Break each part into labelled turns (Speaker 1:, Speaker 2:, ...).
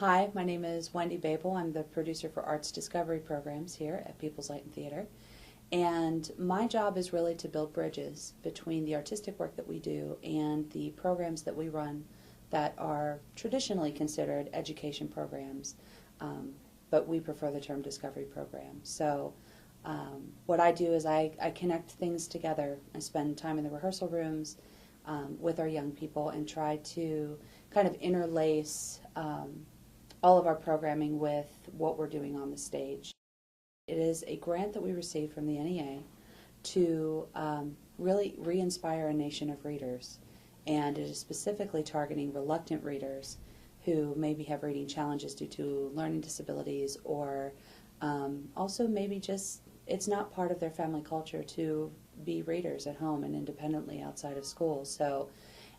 Speaker 1: Hi, my name is Wendy Bable. I'm the producer for Arts Discovery Programs here at People's Light and Theater. And my job is really to build bridges between the artistic work that we do and the programs that we run that are traditionally considered education programs, but we prefer the term discovery program. So what I do is I connect things together. I spend time in the rehearsal rooms with our young people and try to kind of interlace all of our programming with what we're doing on the stage. It is a grant that we received from the NEA to really re-inspire a nation of readers, and it is specifically targeting reluctant readers who maybe have reading challenges due to learning disabilities, or also maybe just it's not part of their family culture to be readers at home and independently outside of school. So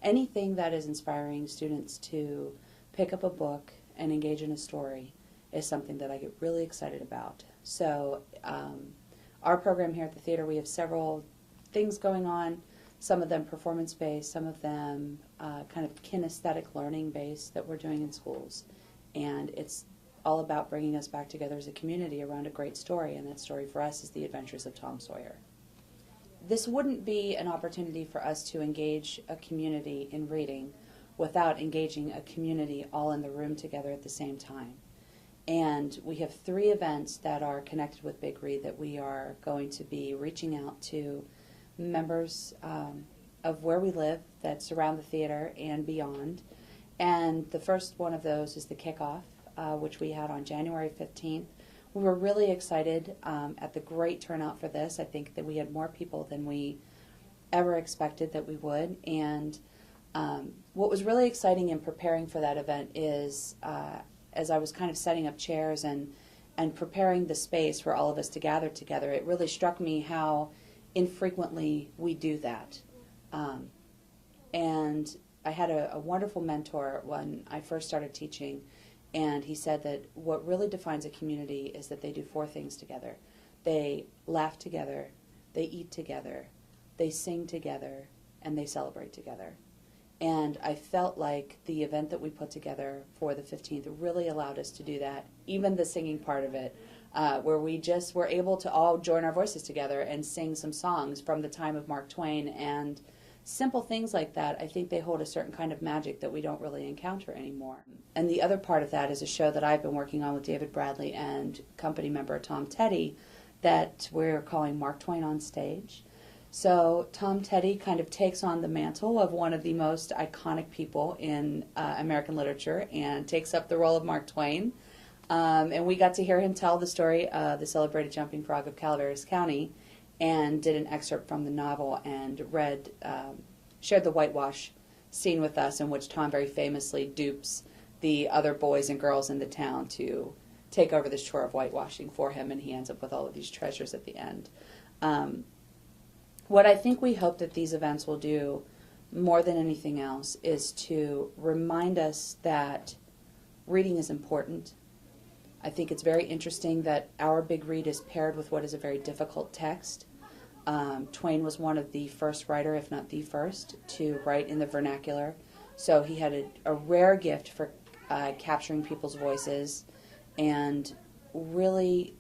Speaker 1: anything that is inspiring students to pick up a book and engage in a story is something that I get really excited about. So our program here at the theater, we have several things going on, some of them performance-based, some of them kind of kinesthetic learning-based that we're doing in schools. And it's all about bringing us back together as a community around a great story, and that story for us is The Adventures of Tom Sawyer. This wouldn't be an opportunity for us to engage a community in reading without engaging a community all in the room together at the same time. And we have 3 events that are connected with Big Read that we are going to be reaching out to members of where we live that surround the theater and beyond. And the first one of those is the kickoff, which we had on January 15th. We were really excited at the great turnout for this. I think that we had more people than we ever expected that we would. And what was really exciting in preparing for that event is as I was kind of setting up chairs and preparing the space for all of us to gather together, it really struck me how infrequently we do that. And I had a wonderful mentor when I first started teaching, and he said that what really defines a community is that they do 4 things together. They laugh together, they eat together, they sing together, and they celebrate together. And I felt like the event that we put together for the 15th really allowed us to do that, even the singing part of it, where we just were able to all join our voices together and sing some songs from the time of Mark Twain. And simple things like that, I think they hold a certain kind of magic that we don't really encounter anymore. And the other part of that is a show that I've been working on with David Bradley and company member Tom Teddy that we're calling Mark Twain on Stage. So Tom Teddy kind of takes on the mantle of one of the most iconic people in American literature and takes up the role of Mark Twain. And we got to hear him tell the story of the celebrated jumping frog of Calaveras County, and did an excerpt from the novel and shared the whitewash scene with us, in which Tom very famously dupes the other boys and girls in the town to take over this chore of whitewashing for him, and he ends up with all of these treasures at the end. What I think we hope that these events will do more than anything else is to remind us that reading is important. I think it's very interesting that our Big Read is paired with what is a very difficult text. Twain was one of the first writer, if not the first, to write in the vernacular. So he had a rare gift for capturing people's voices, and really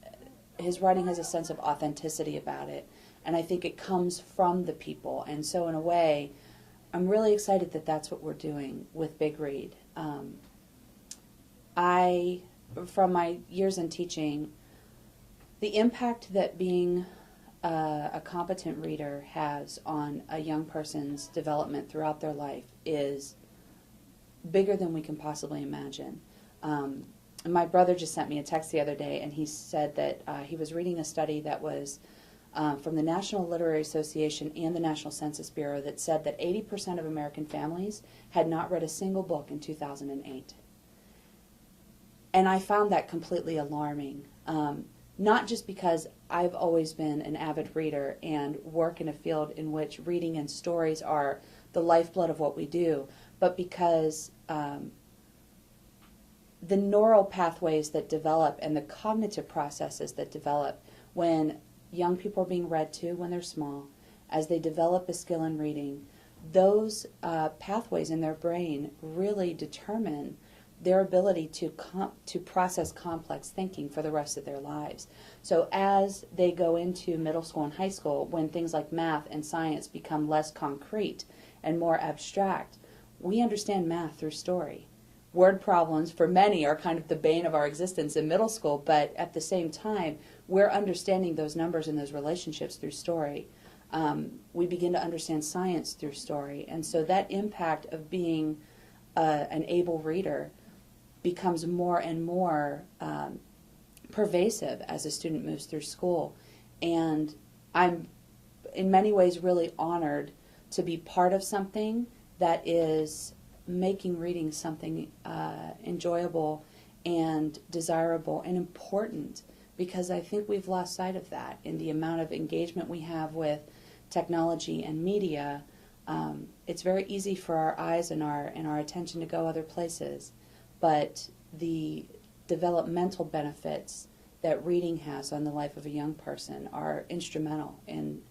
Speaker 1: his writing has a sense of authenticity about it. And I think it comes from the people. And so in a way, I'm really excited that that's what we're doing with Big Read. From my years in teaching, the impact that being a competent reader has on a young person's development throughout their life is bigger than we can possibly imagine. My brother just sent me a text the other day, and he said that he was reading a study that was from the National Literary Association and the National Census Bureau that said that 80% of American families had not read a single book in 2008. And I found that completely alarming, not just because I've always been an avid reader and work in a field in which reading and stories are the lifeblood of what we do, but because the neural pathways that develop and the cognitive processes that develop when young people are being read to when they're small, as they develop a skill in reading, those pathways in their brain really determine their ability to process complex thinking for the rest of their lives. So as they go into middle school and high school, when things like math and science become less concrete and more abstract, we understand math through story. Word problems for many are kind of the bane of our existence in middle school, but at the same time, we're understanding those numbers and those relationships through story. We begin to understand science through story, and so that impact of being an able reader becomes more and more pervasive as a student moves through school. And I'm in many ways really honored to be part of something that is making reading something enjoyable and desirable and important, because I think we've lost sight of that in the amount of engagement we have with technology and media. It's very easy for our eyes and our attention to go other places, but the developmental benefits that reading has on the life of a young person are instrumental in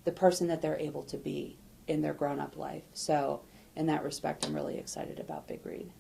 Speaker 1: the person that they're able to be in their grown-up life. So in that respect, I'm really excited about Big Read.